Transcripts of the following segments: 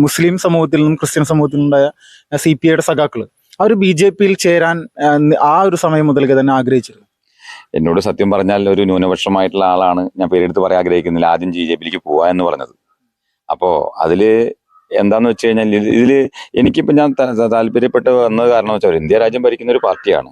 മുസ്ലിം സമൂഹത്തിൽ നിന്നും ക്രിസ്ത്യൻ സമൂഹത്തിൽ നിന്നുണ്ടായ CPIയുടെ സഖാക്കൾ അവർ BJP-യിൽ ചേരാൻ ആ ഒരു സമയം മുതൽക്ക് തന്നെ ആഗ്രഹിച്ചിരുന്നു. എന്നോട് സത്യം പറഞ്ഞാൽ ഒരു ന്യൂനപക്ഷമായിട്ടുള്ള ആളാണ്, ഞാൻ പേരെടുത്ത് പറയാൻ ആഗ്രഹിക്കുന്നില്ല, ആദ്യം BJP-യിലേക്ക് പോവാ എന്ന് പറഞ്ഞത്. അപ്പോൾ അതില് എന്താന്ന് വെച്ച് കഴിഞ്ഞാൽ ഇതില് എനിക്കിപ്പോൾ ഞാൻ താല്പര്യപ്പെട്ട് വന്നത് കാരണം വെച്ചാൽ ഇന്ത്യ രാജ്യം ഭരിക്കുന്ന ഒരു പാർട്ടിയാണ്,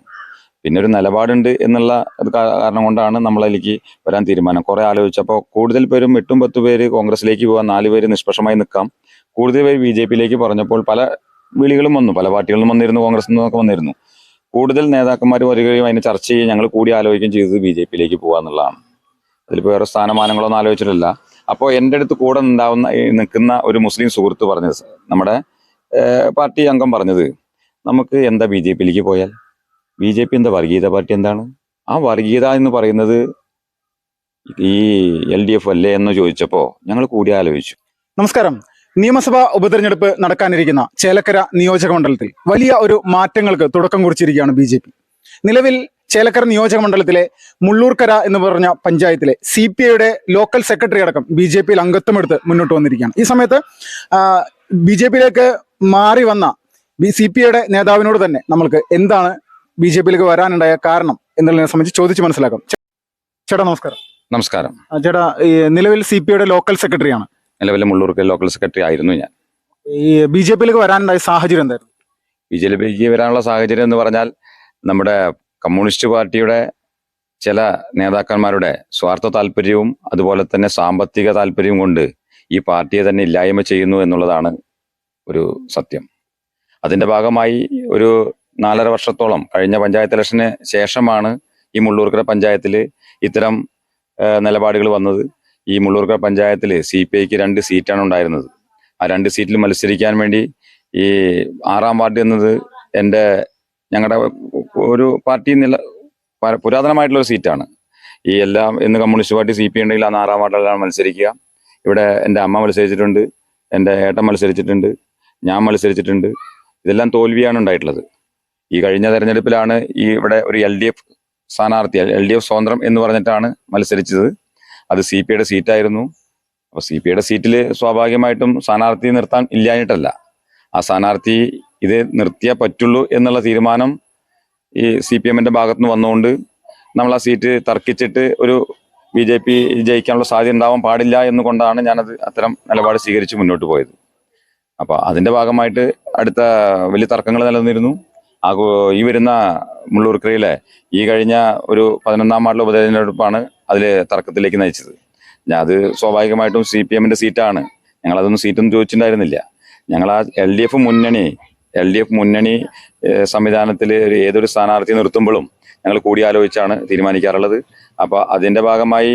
പിന്നെ ഒരു നിലപാടുണ്ട് എന്നുള്ള കാരണം കൊണ്ടാണ് നമ്മളതിലേക്ക് വരാൻ തീരുമാനം. കുറെ ആലോചിച്ചപ്പോൾ കൂടുതൽ പേരും 8-10 പേര് കോൺഗ്രസിലേക്ക് പോകാൻ, 4 പേര് നിഷ്പക്ഷമായി നിൽക്കാം, കൂടുതൽ പേര് BJP-യിലേക്ക് പറഞ്ഞപ്പോൾ പല വിളികളും വന്നു, പല പാർട്ടികളും വന്നിരുന്നു, കോൺഗ്രസിൽ നിന്നൊക്കെ വന്നിരുന്നു. കൂടുതൽ നേതാക്കന്മാർ വരികയും അതിനെ ചർച്ച ചെയ്യുകയും ഞങ്ങൾ കൂടി ആലോചിക്കുകയും ചെയ്തത് BJP-യിലേക്ക് പോകുക എന്നുള്ളതാണ്. അതിലിപ്പോൾ വേറെ സ്ഥാനമാനങ്ങളൊന്നും ആലോചിച്ചിട്ടില്ല. അപ്പോൾ എൻ്റെ അടുത്ത് കൂടെ നിൽക്കുന്ന ഒരു മുസ്ലിം സുഹൃത്ത് പറഞ്ഞത്, നമ്മുടെ പാർട്ടി അംഗം പറഞ്ഞത്, നമുക്ക് എന്താ BJP-യിലേക്ക് പോയാൽ, BJP എന്താ വർഗീയത പാർട്ടി എന്താണ്, ആ വർഗീയത എന്ന് പറയുന്നത് ഈ LDF അല്ലേ എന്ന് ചോദിച്ചപ്പോൾ ഞങ്ങൾ കൂടി ആലോചിച്ചു. നമസ്കാരം. നിയമസഭാ ഉപതെരഞ്ഞെടുപ്പ് നടക്കാനിരിക്കുന്ന ചേലക്കര നിയോജക മണ്ഡലത്തിൽ വലിയ ഒരു മാറ്റങ്ങൾക്ക് തുടക്കം കുറിച്ചിരിക്കുകയാണ് BJP. നിലവിൽ ചേലക്കര നിയോജക മണ്ഡലത്തിലെ മുള്ളൂർക്കര എന്ന് പറഞ്ഞ പഞ്ചായത്തിലെ CPIയുടെ ലോക്കൽ സെക്രട്ടറി അടക്കം BJP-യിൽ അംഗത്വമെടുത്ത് മുന്നോട്ട് വന്നിരിക്കുകയാണ്. ഈ സമയത്ത് BJP-യിലേക്ക് മാറി വന്ന CPIയുടെ നേതാവിനോട് തന്നെ നമ്മൾക്ക് എന്താണ് BJP-യിലേക്ക് വരാനുണ്ടായ കാരണം എന്നുള്ളതിനെ സംബന്ധിച്ച് ചോദിച്ച് മനസ്സിലാക്കാം. ചേട്ടാ നമസ്കാരം. നമസ്കാരം. ചേട്ടാ, നിലവിൽ CPIയുടെ ലോക്കൽ സെക്രട്ടറിയാണ്. നിലവിലെ മുള്ളൂർക്കര ലോക്കൽ സെക്രട്ടറി ആയിരുന്നു ഞാൻ. ഈ BJP-യിലേക്ക് വരാനുണ്ടായ സാഹചര്യം എന്തായിരുന്നു? BJP-യിലേക്ക് വരാനുള്ള സാഹചര്യം എന്ന് പറഞ്ഞാൽ നമ്മുടെ കമ്മ്യൂണിസ്റ്റ് പാർട്ടിയുടെ ചില നേതാക്കന്മാരുടെ സ്വാർത്ഥ താല്പര്യവും അതുപോലെ തന്നെ സാമ്പത്തിക താല്പര്യവും കൊണ്ട് ഈ പാർട്ടിയെ തന്നെ ഇല്ലായ്മ ചെയ്യുന്നു എന്നുള്ളതാണ് ഒരു സത്യം. അതിന്റെ ഭാഗമായി ഒരു 4.5 വർഷത്തോളം കഴിഞ്ഞ പഞ്ചായത്ത് ഇലക്ഷന് ശേഷമാണ് ഈ മുള്ളൂർക്കര പഞ്ചായത്തിൽ ഇത്തരം നിലപാടുകൾ വന്നത്. ഈ മുള്ളൂർക്കര പഞ്ചായത്തിൽ CPIക്ക് 2 സീറ്റാണ് ഉണ്ടായിരുന്നത്. ആ 2 സീറ്റിൽ മത്സരിക്കാൻ വേണ്ടി ഈ 6-ാം വാർഡ് എന്നത് ഞങ്ങളുടെ ഒരു പാർട്ടി പുരാതനമായിട്ടുള്ള ഒരു സീറ്റാണ്. ഈ എല്ലാം ഇന്ന് കമ്മ്യൂണിസ്റ്റ് പാർട്ടി CPI ഉണ്ടെങ്കിൽ ആ 6-ാം വാർഡിലാണ് മത്സരിക്കുക. ഇവിടെ എൻ്റെ അമ്മ മത്സരിച്ചിട്ടുണ്ട്, എൻ്റെ ഏട്ടൻ മത്സരിച്ചിട്ടുണ്ട്, ഞാൻ മത്സരിച്ചിട്ടുണ്ട്. ഇതെല്ലാം തോൽവിയാണ് ഉണ്ടായിട്ടുള്ളത്. ഈ കഴിഞ്ഞ തെരഞ്ഞെടുപ്പിലാണ് ഇവിടെ ഒരു LDF സ്ഥാനാർത്ഥി, LDF സ്വതന്ത്രം എന്ന് പറഞ്ഞിട്ടാണ് മത്സരിച്ചത്. അത് CPIയുടെ സീറ്റായിരുന്നു. അപ്പോൾ CPIയുടെ സീറ്റിൽ സ്വാഭാവികമായിട്ടും സ്ഥാനാർത്ഥി നിർത്താൻ ഇല്ലാഞ്ഞിട്ടല്ല, ആ സ്ഥാനാർത്ഥി ഇത് നിർത്തിയേ പറ്റുള്ളൂ എന്നുള്ള തീരുമാനം ഈ CPM-ന്റെ ഭാഗത്തുനിന്ന് വന്നുകൊണ്ട് നമ്മൾ ആ സീറ്റ് തർക്കിച്ചിട്ട് ഒരു BJP ജയിക്കാനുള്ള സാധ്യത ഉണ്ടാവാൻ പാടില്ല എന്നുകൊണ്ടാണ് ഞാനത് അത്തരം നിലപാട് സ്വീകരിച്ച് മുന്നോട്ട് പോയത്. അപ്പോൾ അതിന്റെ ഭാഗമായിട്ട് അടുത്ത വലിയ തർക്കങ്ങൾ നിലനിന്നിരുന്നു. ഈ വരുന്ന മുള്ളൂർക്കരയിലെ ഈ കഴിഞ്ഞ ഒരു 11-ാം വാർഡിലെ ഉപതെരഞ്ഞെടുപ്പാണ് അതിൽ തർക്കത്തിലേക്ക് നയിച്ചത്. അത് സ്വാഭാവികമായിട്ടും CPM-ന്റെ സീറ്റാണ്. ഞങ്ങളതൊന്നും സീറ്റൊന്നും ചോദിച്ചിട്ടുണ്ടായിരുന്നില്ല. ഞങ്ങൾ ആ LDF മുന്നണി സംവിധാനത്തിൽ ഏതൊരു സ്ഥാനാർത്ഥി നിർത്തുമ്പോഴും ഞങ്ങൾ കൂടിയാലോചിച്ചാണ് തീരുമാനിക്കാറുള്ളത്. അപ്പോൾ അതിന്റെ ഭാഗമായി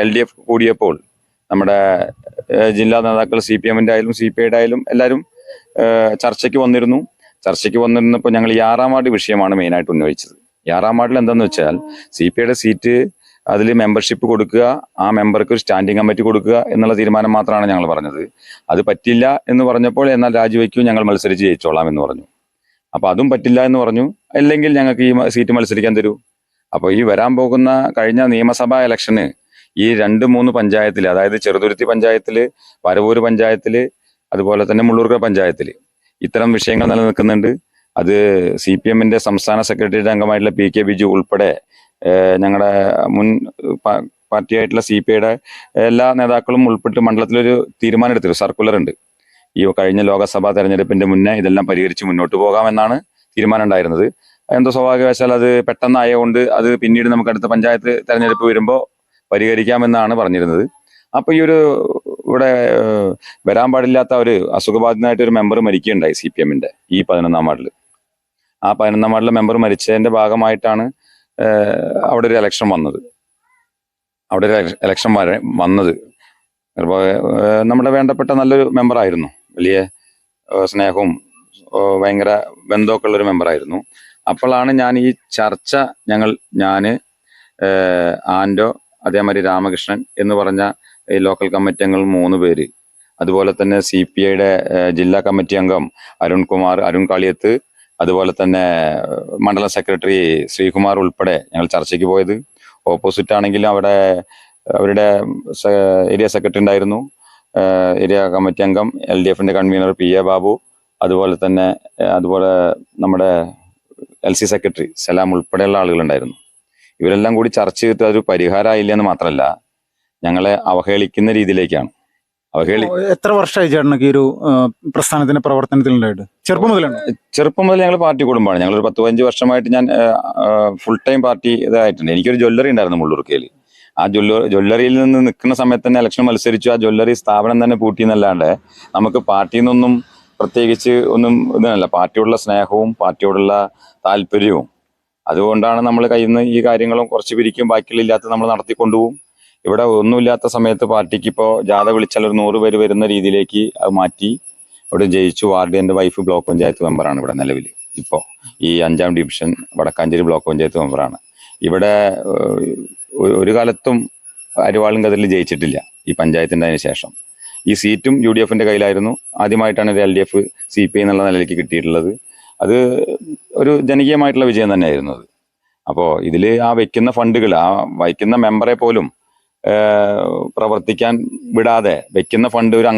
LDF കൂടിയപ്പോൾ നമ്മുടെ ജില്ലാ നേതാക്കൾ CPM-ന്റെ ആയാലും CPIയുടെ ആയാലും എല്ലാവരും ചർച്ചയ്ക്ക് വന്നിരുന്നപ്പോൾ ഞങ്ങൾ ഈ 6-ാം വാർഡ് വിഷയമാണ് മെയിനായിട്ട് ഉന്നയിച്ചത്. 6-ാം വാർഡിൽ എന്താണെന്ന് വെച്ചാൽ CPIയുടെ സീറ്റ് അതിൽ മെമ്പർഷിപ്പ് കൊടുക്കുക, ആ മെമ്പർക്ക് ഒരു സ്റ്റാൻഡിംഗ് കമ്മിറ്റി കൊടുക്കുക എന്നുള്ള തീരുമാനം മാത്രമാണ് ഞങ്ങൾ പറഞ്ഞത്. അത് പറ്റില്ല എന്ന് പറഞ്ഞപ്പോൾ എന്നാൽ രാജിവെക്കൂ, ഞങ്ങൾ മത്സരിച്ച് ജയിച്ചോളാം എന്ന് പറഞ്ഞു. അപ്പോൾ അതും പറ്റില്ല എന്ന് പറഞ്ഞു. അല്ലെങ്കിൽ ഞങ്ങൾക്ക് ഈ സീറ്റ് മത്സരിക്കാൻ തരൂ. അപ്പോൾ ഈ വരാൻ പോകുന്ന കഴിഞ്ഞ നിയമസഭാ ഇലക്ഷന് ഈ 2-3 പഞ്ചായത്തിൽ, അതായത് ചെറുതുരുത്തി പഞ്ചായത്തിൽ, പരവൂർ പഞ്ചായത്തിൽ, അതുപോലെ തന്നെ മുള്ളൂർക്കര പഞ്ചായത്തിൽ ഇത്തരം വിഷയങ്ങൾ നിലനിൽക്കുന്നുണ്ട്. അത് CPM-ന്റെ സംസ്ഥാന സെക്രട്ടേറിയറ്റ് അംഗമായിട്ടുള്ള PK ബിജു ഉൾപ്പെടെ ഞങ്ങളുടെ മുൻ പാർട്ടിയായിട്ടുള്ള CPIയുടെ എല്ലാ നേതാക്കളും ഉൾപ്പെട്ട് മണ്ഡലത്തിലൊരു തീരുമാനം എടുത്തൊരു സർക്കുലർ ഉണ്ട്. ഈ കഴിഞ്ഞ ലോക്സഭാ തെരഞ്ഞെടുപ്പിന്റെ മുന്നേ ഇതെല്ലാം പരിഹരിച്ച് മുന്നോട്ട് പോകാമെന്നാണ് തീരുമാനം ഉണ്ടായിരുന്നത്. എന്തോ സ്വാഭാവികവശാൽ അത് പെട്ടെന്നായതുകൊണ്ട് അത് പിന്നീട് നമുക്ക് അടുത്ത പഞ്ചായത്ത് തെരഞ്ഞെടുപ്പ് വരുമ്പോൾ പരിഹരിക്കാമെന്നാണ് പറഞ്ഞിരുന്നത്. അപ്പൊ ഇവിടെ വരാൻ പാടില്ലാത്ത ഒരു അസുഖബാധിതനായിട്ട് ഒരു മെമ്പർ മരിക്കുകയുണ്ടായി CPM-ന്റെ ഈ 11-ാം വാർഡിൽ. ആ 11-ാം വാർഡിലെ മെമ്പർ മരിച്ചതിന്റെ ഭാഗമായിട്ടാണ് അവിടെ ഒരു ഇലക്ഷൻ വന്നത്. നമ്മുടെ വേണ്ടപ്പെട്ട നല്ലൊരു മെമ്പറായിരുന്നു, വലിയ സ്നേഹവും ഭയങ്കര ബന്ധമൊക്കെ ഉള്ളൊരു മെമ്പറായിരുന്നു. അപ്പോഴാണ് ഞാൻ ഈ ചർച്ച ഞാന് ആൻഡോ, അതേമാതിരി രാമകൃഷ്ണൻ എന്ന് പറഞ്ഞ ഈ ലോക്കൽ കമ്മിറ്റി അംഗങ്ങൾ 3 പേര്, അതുപോലെ തന്നെ CPIയുടെ ജില്ലാ കമ്മിറ്റി അംഗം അരുൺ കാളിയത്ത്, അതുപോലെ തന്നെ മണ്ഡലം സെക്രട്ടറി ശ്രീകുമാർ ഉൾപ്പെടെ ഞങ്ങൾ ചർച്ചയ്ക്ക് പോയത്. ഓപ്പോസിറ്റ് ആണെങ്കിലും അവിടെ അവരുടെ ഏരിയ സെക്രട്ടറി ഉണ്ടായിരുന്നു, ഏരിയ കമ്മിറ്റി അംഗം, LDF കൺവീനർ PA ബാബു, അതുപോലെ നമ്മുടെ LC സെക്രട്ടറി സലാം ഉൾപ്പെടെയുള്ള ആളുകളുണ്ടായിരുന്നു. ഇവരെല്ലാം കൂടി ചർച്ച ചെയ്തിട്ട് അതൊരു പരിഹാരമായില്ല എന്ന് മാത്രമല്ല, ഞങ്ങളെ അവഹേളിക്കുന്ന രീതിയിലേക്കാണ്. എത്ര വർഷമായി ചേട്ടനൊക്കെ ഈ ഒരു പ്രസ്ഥാനത്തിന്റെ പ്രവർത്തനത്തിലുണ്ടായിട്ട്? ചെറുപ്പം മുതലാണ്? ചെറുപ്പം മുതൽ ഞങ്ങൾ പാർട്ടി കുടുംബമാണ്. ഞങ്ങളൊരു 10-15 വർഷമായിട്ട് ഞാൻ ഫുൾ ടൈം പാർട്ടി ഇതായിട്ടുണ്ട്. എനിക്കൊരു ജ്വല്ലറി ഉണ്ടായിരുന്നു മുള്ളൂർക്കയിൽ. ആ ജ്വല്ലറിയിൽ നിന്ന് നിൽക്കുന്ന സമയത്ത് തന്നെ ഇലക്ഷൻ മത്സരിച്ചു. ആ ജ്വല്ലറി സ്ഥാപനം തന്നെ പൂട്ടിയെന്നല്ലാണ്ട് നമുക്ക് പാർട്ടിയിൽ നിന്നൊന്നും പ്രത്യേകിച്ച് ഒന്നും ഇതല്ല. പാർട്ടിയോടുള്ള സ്നേഹവും പാർട്ടിയോടുള്ള താല്പര്യവും അതുകൊണ്ടാണ് നമ്മൾ കയ്യിൽ നിന്ന് ഈ കാര്യങ്ങളും കുറച്ച് പിരിക്കും, ബാക്കിയുള്ള ഇല്ലാത്ത നമ്മൾ നടത്തിക്കൊണ്ടുപോകും. ഇവിടെ ഒന്നുമില്ലാത്ത സമയത്ത് പാർട്ടിക്ക് ഇപ്പോൾ ജാഥ വിളിച്ചാൽ ഒരു 100 പേര് വരുന്ന രീതിയിലേക്ക് അത് മാറ്റി ഇവിടെ ജയിച്ചു. വാർഡ് എൻ്റെ വൈഫ് ബ്ലോക്ക് പഞ്ചായത്ത് മെമ്പറാണ് ഇവിടെ നിലവിൽ. ഇപ്പോൾ ഈ 5ാം ഡിവിഷൻ വടക്കാഞ്ചേരി ബ്ലോക്ക് പഞ്ചായത്ത് മെമ്പറാണ്. ഇവിടെ ഒരു കാലത്തും അരിവാളും കതിരിൽ ജയിച്ചിട്ടില്ല ഈ പഞ്ചായത്തിൻ്റെ അതിന് ശേഷം. ഈ സീറ്റും UDF കയ്യിലായിരുന്നു. ആദ്യമായിട്ടാണ് ഒരു LDF CPI എന്നുള്ള നിലയിലേക്ക് കിട്ടിയിട്ടുള്ളത്. അത് ഒരു ജനകീയമായിട്ടുള്ള വിജയം തന്നെയായിരുന്നു അത്. അപ്പോൾ ഇതിൽ ആ വയ്ക്കുന്ന ഫണ്ടുകൾ, ആ വയ്ക്കുന്ന മെമ്പറെ പോലും പ്രവർത്തിക്കാൻ വിടാതെ വെക്കുന്ന ഫണ്ട്, ഒരു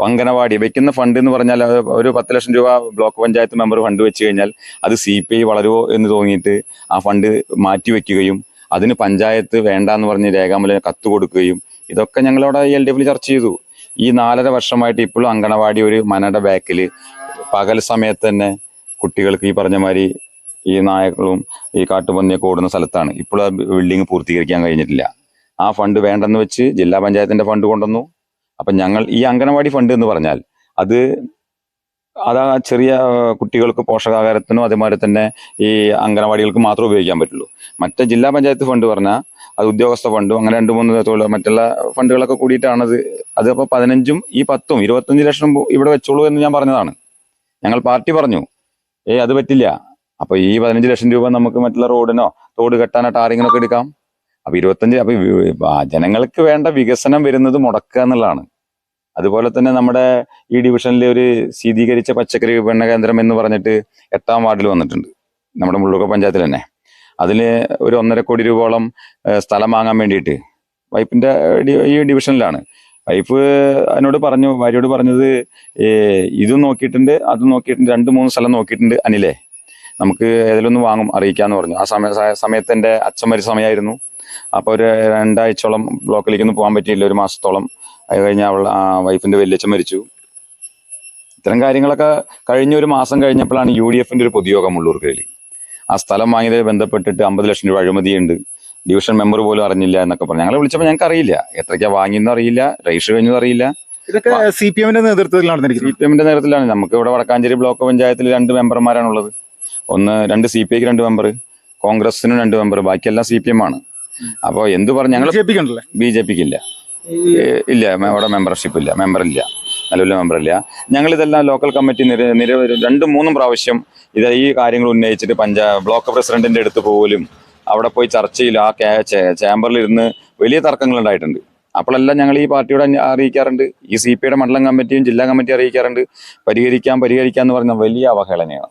അംഗനവാടി വെക്കുന്ന ഫണ്ട് എന്ന് പറഞ്ഞാൽ ഒരു 10 ലക്ഷം രൂപ ബ്ലോക്ക് പഞ്ചായത്ത് മെമ്പർ ഫണ്ട് വെച്ച് കഴിഞ്ഞാൽ അത് CPI വളരുമോ എന്ന് തോന്നിയിട്ട് ആ ഫണ്ട് മാറ്റിവെക്കുകയും അതിന് പഞ്ചായത്ത് വേണ്ടാന്ന് പറഞ്ഞ് രേഖാമൂലം കത്ത് കൊടുക്കുകയും ഇതൊക്കെ ഞങ്ങളവിടെ LDF ചർച്ച ചെയ്തു. ഈ 4.5 വർഷമായിട്ട് ഇപ്പോഴും അംഗനവാടി ഒരു മനയുടെ ബാക്കിൽ പകൽ സമയത്ത് തന്നെ കുട്ടികൾക്ക് ഈ പറഞ്ഞ മാതിരി ഈ നായകളും ഈ കാട്ടുപന്നിയൊക്കെ ഓടുന്ന സ്ഥലത്താണ്. ഇപ്പോഴും ആ ബിൽഡിംഗ് പൂർത്തീകരിക്കാൻ കഴിഞ്ഞിട്ടില്ല. ആ ഫണ്ട് വേണ്ടെന്ന് വെച്ച് ജില്ലാ പഞ്ചായത്തിന്റെ ഫണ്ട് കൊണ്ടുവന്നു. അപ്പം ഞങ്ങൾ ഈ അംഗനവാടി ഫണ്ട് എന്ന് പറഞ്ഞാൽ അതാ ചെറിയ കുട്ടികൾക്ക് പോഷകാഹാരത്തിനും അതേമാതിരി തന്നെ ഈ അംഗനവാടികൾക്ക് മാത്രമേ ഉപയോഗിക്കാൻ പറ്റുള്ളൂ. മറ്റേ ജില്ലാ പഞ്ചായത്ത് ഫണ്ട് പറഞ്ഞാൽ അത് ഉദ്യോഗസ്ഥ ഫണ്ടും അങ്ങനെ 2-3 മറ്റുള്ള ഫണ്ടുകളൊക്കെ കൂടിയിട്ടാണത്. അത് അപ്പോൾ 15ഉം ഈ 10ഉം 25 ലക്ഷം ഇവിടെ വെച്ചോളൂ എന്ന് ഞാൻ പറഞ്ഞതാണ്. ഞങ്ങൾ പാർട്ടി പറഞ്ഞു അത് പറ്റില്ല. അപ്പൊ ഈ 15 ലക്ഷം രൂപ നമുക്ക് മറ്റുള്ള റോഡിനോ തോട് കെട്ടാനോ ടാറിങ്ങിനൊക്കെ എടുക്കാം. അപ്പൊ 25 അപ്പൊ ജനങ്ങൾക്ക് വേണ്ട വികസനം വരുന്നത് മുടക്കുക എന്നുള്ളതാണ്. അതുപോലെ തന്നെ നമ്മുടെ ഈ ഡിവിഷനിലെ ഒരു ശീതീകരിച്ച പച്ചക്കറി വിപണന കേന്ദ്രം എന്ന് പറഞ്ഞിട്ട് 8ാം വാർഡിൽ വന്നിട്ടുണ്ട്, നമ്മുടെ മുള്ളൂർക്ക പഞ്ചായത്തിൽ തന്നെ. അതിന് ഒരു 1.5 കോടി രൂപയോളം സ്ഥലം വാങ്ങാൻ വേണ്ടിയിട്ട് വൈഫിന്റെ ഈ ഡിവിഷനിലാണ്. വൈഫ് അതിനോട് പറഞ്ഞു, ഭാര്യയോട് പറഞ്ഞത് ഇതും നോക്കിയിട്ടുണ്ട് അതും നോക്കിയിട്ടുണ്ട്, 2-3 സ്ഥലം നോക്കിയിട്ടുണ്ട് അനിലേ, നമുക്ക് ഏതിലൊന്നും വാങ്ങും അറിയിക്കാന്ന് പറഞ്ഞു. ആ സമയത്ത് എൻ്റെ അച്ഛൻ മരിച്ച സമയമായിരുന്നു. അപ്പോൾ ഒരു 2 ആഴ്ചയോളം ബ്ലോക്കിലേക്കൊന്നും പോകാൻ പറ്റിയില്ല, 1 മാസത്തോളം. അത് കഴിഞ്ഞ് വൈഫിന്റെ വലിയച്ഛൻ മരിച്ചു. ഇത്തരം കാര്യങ്ങളൊക്കെ കഴിഞ്ഞ 1 മാസം കഴിഞ്ഞപ്പോഴാണ് UDF ഒരു പൊതുയോഗം മുള്ളൂർക്കയിൽ. ആ സ്ഥലം വാങ്ങിയതിൽ ബന്ധപ്പെട്ടിട്ട് 50 ലക്ഷം രൂപ അഴിമതിയുണ്ട്, ഡിവിഷൻ മെമ്പർ പോലും അറിഞ്ഞില്ല എന്നൊക്കെ പറഞ്ഞു. ഞങ്ങളെ വിളിച്ചപ്പോൾ ഞങ്ങൾക്ക് അറിയില്ല, എത്രയ്ക്കാ വാങ്ങിയെന്നും അറിയില്ല, രജിസ്റ്റർ കഴിഞ്ഞതും അറിയില്ല. ഇതൊക്കെ CPM നേതൃത്വത്തിലാണ് നടന്നിരിക്കുന്നത്. CPM നേതൃത്വത്തിലാണ്. നമുക്ക് ഇവിടെ വടക്കാഞ്ചേരി ബ്ലോക്ക് പഞ്ചായത്തിൽ 2 മെമ്പർമാരാണുള്ളത്. 2 CPIക്ക് 2 മെമ്പർ, കോൺഗ്രസിനും 2 മെമ്പർ, ബാക്കിയെല്ലാം CPM ആണ്. അപ്പോൾ എന്ത് പറഞ്ഞു, ഞങ്ങൾ BJPക്ക് ഇല്ല, അവിടെ മെമ്പർഷിപ്പ് ഇല്ല, മെമ്പറില്ല, നിലവിലെ മെമ്പറില്ല. ഞങ്ങളിതെല്ലാം ലോക്കൽ കമ്മിറ്റി നിരവധി 2-3 പ്രാവശ്യം ഈ കാര്യങ്ങൾ ഉന്നയിച്ചിട്ട് ബ്ലോക്ക് പ്രസിഡന്റിന്റെ അടുത്ത് പോലും അവിടെ പോയി ചർച്ചയിൽ ആ ചേംബറിൽ ഇരുന്ന് വലിയ തർക്കങ്ങൾ ഉണ്ടായിട്ടുണ്ട്. അപ്പോഴെല്ലാം ഞങ്ങൾ ഈ പാർട്ടിയോട് അറിയിക്കാറുണ്ട്, ഈ CPIയുടെ മണ്ഡലം കമ്മിറ്റിയും ജില്ലാ കമ്മിറ്റിയും അറിയിക്കാറുണ്ട്. പരിഹരിക്കാം എന്ന് പറഞ്ഞ വലിയ അവഹേളനയാണ്.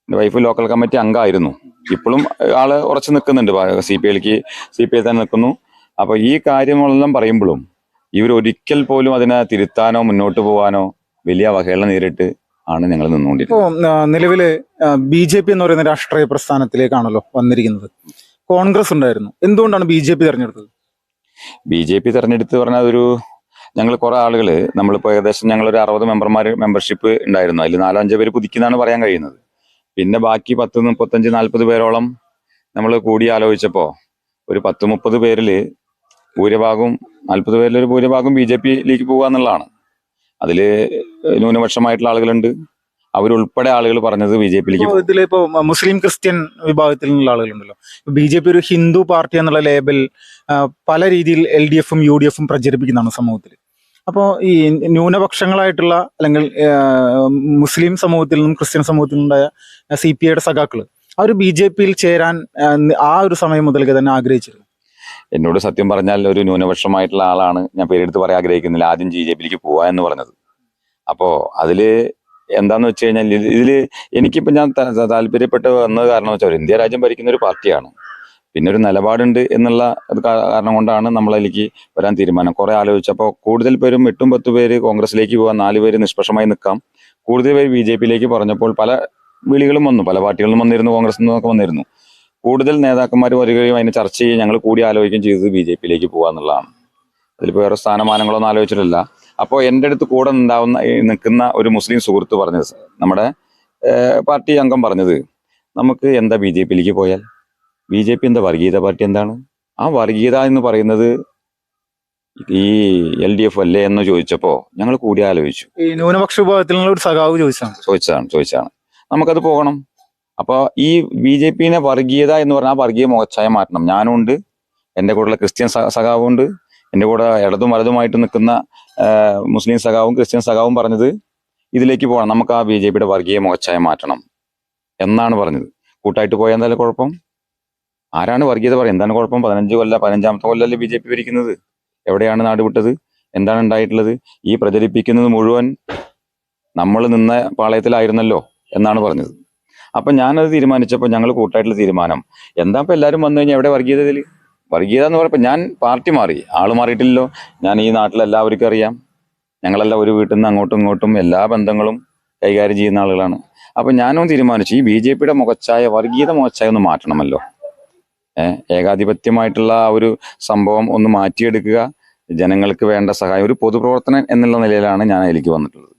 എൻ്റെ വൈഫ് ലോക്കൽ കമ്മിറ്റി അംഗമായിരുന്നു, ഇപ്പോഴും ആള് ഉറച്ചു നിൽക്കുന്നുണ്ട്, CPI തന്നെ നിൽക്കുന്നു. അപ്പൊ ഈ കാര്യങ്ങളെല്ലാം പറയുമ്പോഴും ഇവരൊരിക്കൽ പോലും അതിനെ തിരുത്താനോ മുന്നോട്ട് പോകാനോ വലിയ അവഹേളന നേരിട്ട് ആണ് ഞങ്ങൾ നിന്നുകൊണ്ടിരിക്കുന്നത്. ഇപ്പോൾ നിലവില് BJP എന്ന് പറയുന്ന രാഷ്ട്രീയ പ്രസ്ഥാനത്തിലേക്കാണല്ലോ വന്നിരിക്കുന്നത്. കോൺഗ്രസ് ഉണ്ടായിരുന്നു, എന്തുകൊണ്ടാണ് BJP തെരഞ്ഞെടുത്തത്? BJP തെരഞ്ഞെടുത്ത് പറഞ്ഞാൽ ഞങ്ങൾ കുറെ ആളുകൾ, നമ്മളിപ്പോൾ ഏകദേശം ഞങ്ങളൊരു 60 മെമ്പർഷിപ്പ് ഉണ്ടായിരുന്നു. അതിൽ 4-5 പേര് പുതുക്കിന്നാണ് പറയാൻ കഴിയുന്നത്. പിന്നെ ബാക്കി 10, 35, 40 പേരോളം നമ്മൾ കൂടി ആലോചിച്ചപ്പോൾ ഒരു 10-30 പേരിൽ ഭൂരിഭാഗവും 40 പേരിൽ ഒരു ഭൂരിഭാഗം BJPയിലേക്ക് പോകുക എന്നുള്ളതാണ്. അതിൽ ന്യൂനപക്ഷമായിട്ടുള്ള ആളുകളുണ്ട്, അവരുൾപ്പെടെ ആളുകൾ പറഞ്ഞത് BJPയിലേക്ക്. ഇതിലിപ്പോ മുസ്ലിം ക്രിസ്ത്യൻ വിഭാഗത്തിൽ നിന്നുള്ള ആളുകളുണ്ടല്ലോ. BJP ഒരു ഹിന്ദു പാർട്ടി എന്നുള്ള ലേബൽ പല രീതിയിൽ LDFും UDFും പ്രചരിപ്പിക്കുന്നതാണ് സമൂഹത്തിൽ. അപ്പോൾ ഈ ന്യൂനപക്ഷങ്ങളായിട്ടുള്ള അല്ലെങ്കിൽ മുസ്ലിം സമൂഹത്തിൽ നിന്നും ക്രിസ്ത്യൻ സമൂഹത്തിൽ നിന്നുണ്ടായ CPIയുടെ സഖാക്കള് അവർ BJPയിൽ ചേരാൻ ആ ഒരു സമയം മുതൽക്ക് തന്നെ ആഗ്രഹിച്ചിരുന്നു. എന്നോട് സത്യം പറഞ്ഞാൽ ഒരു ന്യൂനപക്ഷമായിട്ടുള്ള ആളാണ്, ഞാൻ പേരെടുത്ത് പറയാൻ ആഗ്രഹിക്കുന്നില്ല, ആദ്യം BJPയിലേക്ക് പോവാ എന്ന് പറഞ്ഞത്. അപ്പോൾ അതില് എന്താന്ന് വെച്ച് കഴിഞ്ഞാൽ ഇതില് എനിക്കിപ്പോൾ ഞാൻ താല്പര്യപ്പെട്ട് വന്നത് കാരണം വെച്ചാൽ ഇന്ത്യ രാജ്യം ഭരിക്കുന്ന ഒരു പാർട്ടിയാണ്. പിന്നെ ഒരു നിലപാടുണ്ട് എന്നുള്ള കാരണം കൊണ്ടാണ് നമ്മളതിലേക്ക് വരാൻ തീരുമാനം. കുറെ ആലോചിച്ചപ്പോൾ കൂടുതൽ പേരും 8-10 പേര് കോൺഗ്രസിലേക്ക് പോകാൻ, 4 പേര് നിഷ്പക്ഷമായി നിൽക്കാം, കൂടുതൽ പേര് BJPയിലേക്ക് പറഞ്ഞപ്പോൾ പല വിളികളും വന്നു, പല പാർട്ടികളിലും വന്നിരുന്നു, കോൺഗ്രസിൽ നിന്നൊക്കെ വന്നിരുന്നു. കൂടുതൽ നേതാക്കന്മാർ വരികയും അതിനെ ചർച്ച ചെയ്യുകയും ഞങ്ങൾ കൂടി ആലോചിക്കുകയും ചെയ്തത് BJPയിലേക്ക് പോകാന്നുള്ളതാണ്. അതിലിപ്പോൾ വേറെ സ്ഥാനമാനങ്ങളൊന്നും ആലോചിച്ചിട്ടില്ല. അപ്പോൾ എൻ്റെ അടുത്ത് കൂടെ നിൽക്കുന്ന ഒരു മുസ്ലിം സുഹൃത്ത് പറഞ്ഞത്, നമ്മുടെ പാർട്ടി അംഗം പറഞ്ഞത്, നമുക്ക് എന്താ BJPയിലേക്ക് പോയാൽ, BJP എന്താ വർഗീയത പാർട്ടി എന്താണ്, ആ വർഗീയത എന്ന് പറയുന്നത് ഈ LDF അല്ലേ എന്ന് ചോദിച്ചപ്പോൾ ഞങ്ങൾ കൂടി ആലോചിച്ചു. ഈ ന്യൂനപക്ഷ വിഭാഗത്തിൽ നിന്നുള്ള ഒരു സഖാവ് ചോദിച്ചാണ് നമുക്കത് പോകണം. അപ്പോൾ ഈ BJPനെ വർഗീയത എന്ന് പറഞ്ഞാൽ ആ വർഗീയ മുഖച്ഛായ മാറ്റണം. ഞാനും ഉണ്ട്, എൻ്റെ കൂടെയുള്ള ക്രിസ്ത്യൻ സഖാവും ഉണ്ട്, എൻ്റെ കൂടെ ഇടതും വലതുമായിട്ട് നിൽക്കുന്ന മുസ്ലിം സഖാവും ക്രിസ്ത്യൻ സഖാവും പറഞ്ഞത് ഇതിലേക്ക് പോകണം, നമുക്ക് ആ BJPയുടെ വർഗീയ മുഖച്ഛായ മാറ്റണം എന്നാണ് പറഞ്ഞത്. കൂട്ടായിട്ട് പോയാൽ എന്തായാലും കുഴപ്പം, ആരാണ് വർഗീയത പറയുക, എന്താണ് കുഴപ്പം? 15-ാമത്തെ കൊല്ലല്ലേ BJP ഭരിക്കുന്നത്, എവിടെയാണ് നാട് വിട്ടത്, എന്താണ് ഉണ്ടായിട്ടുള്ളത്? ഈ പ്രചരിപ്പിക്കുന്നത് മുഴുവൻ നമ്മൾ നിന്ന പാളയത്തിലായിരുന്നല്ലോ എന്നാണ് പറഞ്ഞത്. അപ്പം ഞാനത് തീരുമാനിച്ചപ്പോൾ ഞങ്ങൾ കൂട്ടായിട്ടുള്ള തീരുമാനം എന്താ, ഇപ്പം എല്ലാവരും വന്നു കഴിഞ്ഞാൽ എവിടെ വർഗീയതയിൽ, വർഗീയത എന്ന് പറയുമ്പോൾ ഞാൻ പാർട്ടി മാറി, ആള് മാറിയിട്ടില്ലല്ലോ. ഞാൻ ഈ നാട്ടിലെല്ലാവർക്കും അറിയാം, ഞങ്ങളെല്ലാം ഒരു വീട്ടിൽ നിന്ന് അങ്ങോട്ടും ഇങ്ങോട്ടും എല്ലാ ബന്ധങ്ങളും കൈകാര്യം ചെയ്യുന്ന ആളുകളാണ്. അപ്പം ഞാനും തീരുമാനിച്ചു ഈ BJPയുടെ മുഖച്ഛായ, വർഗീയത മുഖച്ഛായ ഒന്ന് മാറ്റണമല്ലോ. ഏകാധിപത്യമായിട്ടുള്ള ആ ഒരു സംഭവം ഒന്ന് മാറ്റിയെടുക്കുക, ജനങ്ങൾക്ക് വേണ്ട സഹായം, ഒരു പൊതുപ്രവർത്തനം എന്നുള്ള നിലയിലാണ് ഞാൻ അതിലേക്ക് വന്നിട്ടുള്ളത്.